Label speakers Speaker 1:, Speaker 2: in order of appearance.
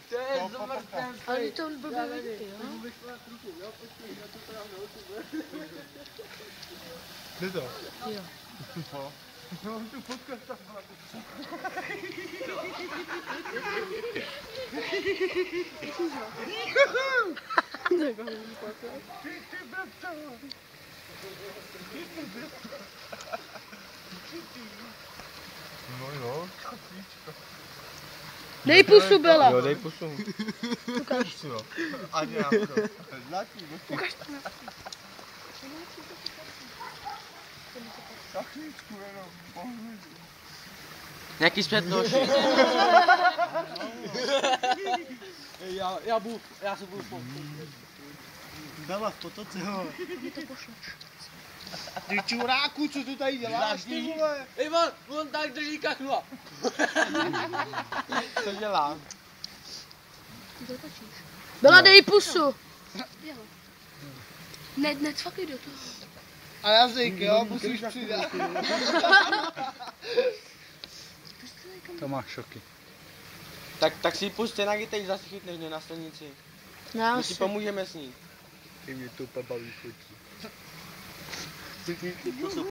Speaker 1: To je zmrtvém.
Speaker 2: Ale to on blbě vidí, jo?
Speaker 3: Jde to?
Speaker 2: Jo.
Speaker 3: No, tu fotku tam byla. Ty bratře. No jo, kacíčko.
Speaker 2: Dej pusu, Bela.
Speaker 4: Jo, dej pusu.
Speaker 2: Ukaž.
Speaker 3: A nějako. Zlatý.
Speaker 2: Ukaž to.
Speaker 3: Kachničku jenom.
Speaker 4: Nějaký zpětnoši.
Speaker 1: Já se budu fotit.
Speaker 3: Bela, v potoce ho.
Speaker 2: Mě to pošleš.
Speaker 3: Ty čuráku, co tu tady děláš, ty vole?
Speaker 1: Ivan, on tak drží kachnu.
Speaker 4: Co dělá?
Speaker 2: Ty to točíš. Bela, dej pusu. Jo. Necvakuj do toho.
Speaker 3: A jazyk, jo, musíš přidat. To máš šoky.
Speaker 4: Tak si ji puste na teď zase chytneš mě na stanici.
Speaker 2: Já
Speaker 4: My ti
Speaker 2: si.
Speaker 4: pomůžeme s ní.
Speaker 3: Ty mě to baví fotí.